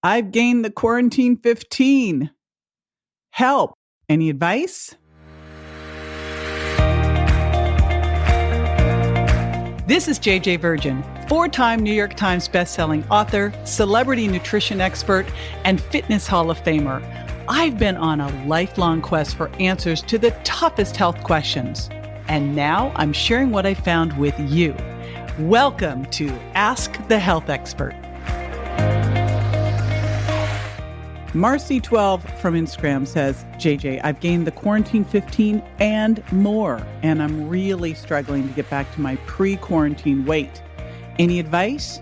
I've gained the quarantine 15. Help. Any advice? This is JJ Virgin, 4-time New York Times bestselling author, celebrity nutrition expert, and fitness Hall of Famer. I've been on a lifelong quest for answers to the toughest health questions. And now I'm sharing what I found with you. Welcome to Ask the Health Expert. Marcy12 from Instagram says, JJ, I've gained the quarantine 15 and more, and I'm really struggling to get back to my pre-quarantine weight. Any advice?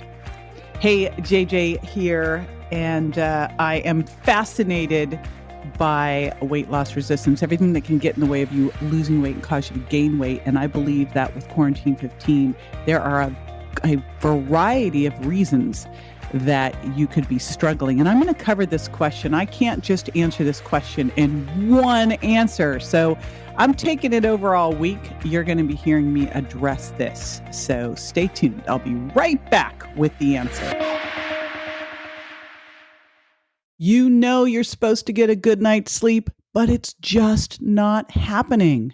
Hey, JJ here, and I am fascinated by weight loss resistance, everything that can get in the way of you losing weight and cause you to gain weight. And I believe that with quarantine 15, there are a variety of reasons that you could be struggling. And I'm going to cover this question. I can't just answer this question in one answer. So I'm taking it over all week. You're going to be hearing me address this. So stay tuned. I'll be right back with the answer. You know you're supposed to get a good night's sleep, but it's just not happening.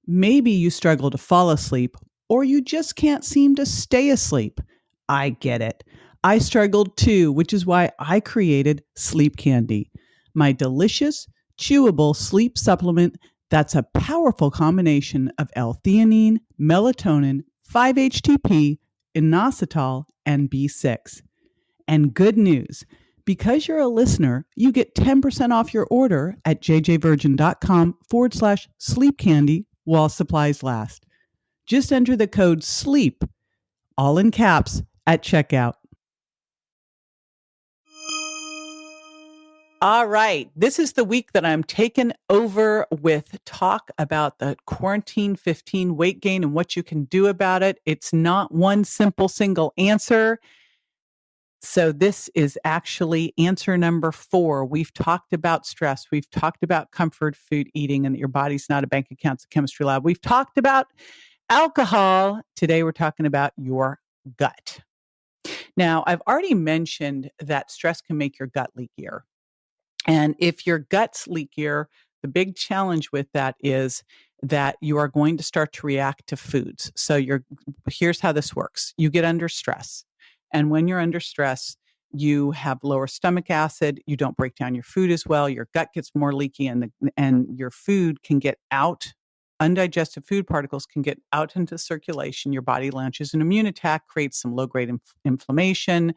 Maybe you struggle to fall asleep, or you just can't seem to stay asleep. I get it. I struggled too, which is why I created Sleep Candy, my delicious, chewable sleep supplement that's a powerful combination of L-theanine, melatonin, 5-HTP, inositol, and B6. And good news, because you're a listener, you get 10% off your order at jjvirgin.com/sleep candy while supplies last. Just enter the code SLEEP, all in caps, at checkout. All right. This is the week that I'm taking over with talk about the quarantine 15 weight gain and what you can do about it. It's not one simple single answer. So this is actually answer number 4. We've talked about stress. We've talked about comfort food eating and that your body's not a bank account, it's a chemistry lab. We've talked about alcohol. Today we're talking about your gut. Now, I've already mentioned that stress can make your gut leakier. And if your gut's leakier, the big challenge with that is that you are going to start to react to foods. So here's how this works. You get under stress. And when you're under stress, you have lower stomach acid. You don't break down your food as well. Your gut gets more leaky and your food can get out. Undigested food particles can get out into circulation. Your body launches an immune attack, creates some low-grade inflammation.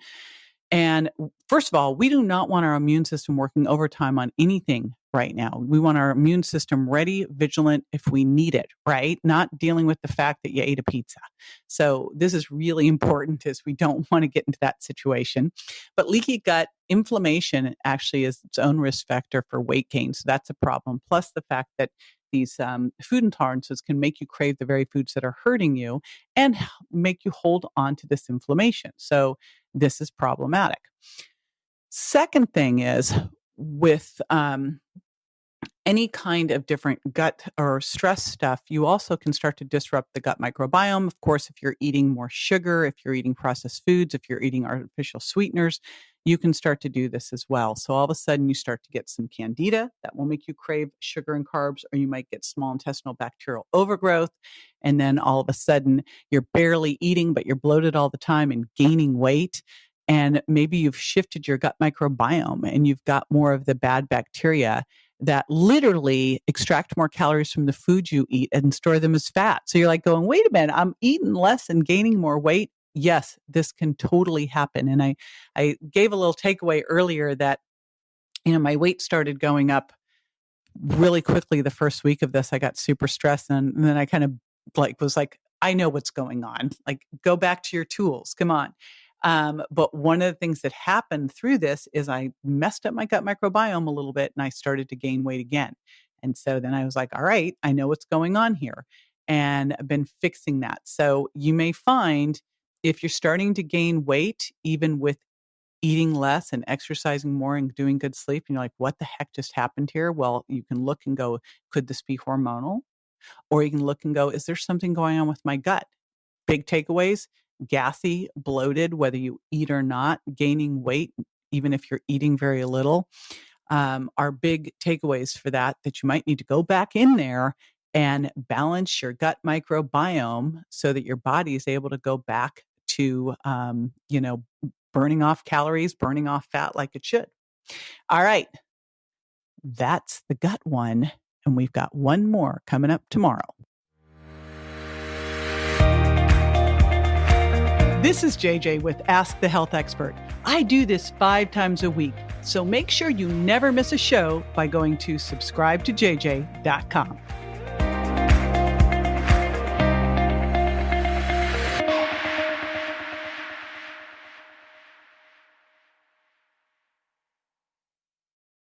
And first of all, we do not want our immune system working overtime on anything right now. We want our immune system ready, vigilant if we need it, right? Not dealing with the fact that you ate a pizza. So this is really important, as we don't want to get into that situation. But leaky gut inflammation actually is its own risk factor for weight gain. So that's a problem. Plus the fact that these food intolerances can make you crave the very foods that are hurting you and make you hold on to this inflammation. So this is problematic. Second thing is with any kind of different gut or stress stuff, you also can start to disrupt the gut microbiome. Of course, if you're eating more sugar, if you're eating processed foods, if you're eating artificial sweeteners, you can start to do this as well. So all of a sudden you start to get some candida that will make you crave sugar and carbs, or you might get small intestinal bacterial overgrowth. And then all of a sudden you're barely eating, but you're bloated all the time and gaining weight. And maybe you've shifted your gut microbiome and you've got more of the bad bacteria that literally extract more calories from the food you eat and store them as fat. So you're like going, wait a minute, I'm eating less and gaining more weight. Yes, this can totally happen. And I gave a little takeaway earlier that, my weight started going up really quickly the first week of this. I got super stressed. And then I kind of was like, I know what's going on. Like, go back to your tools. Come on. But one of the things that happened through this is I messed up my gut microbiome a little bit and I started to gain weight again. And so then I was like, all right, I know what's going on here. And I've been fixing that. So you may find if you're starting to gain weight, even with eating less and exercising more and doing good sleep, and you're like, what the heck just happened here? Well, you can look and go, could this be hormonal? Or you can look and go, is there something going on with my gut? Big takeaways: gassy, bloated, whether you eat or not, gaining weight, even if you're eating very little, are big takeaways for that you might need to go back in there and balance your gut microbiome so that your body is able to go back to, burning off calories, burning off fat like it should. All right. That's the gut one. And we've got one more coming up tomorrow. This is JJ with Ask the Health Expert. I do this 5 times a week, so make sure you never miss a show by going to subscribetojj.com.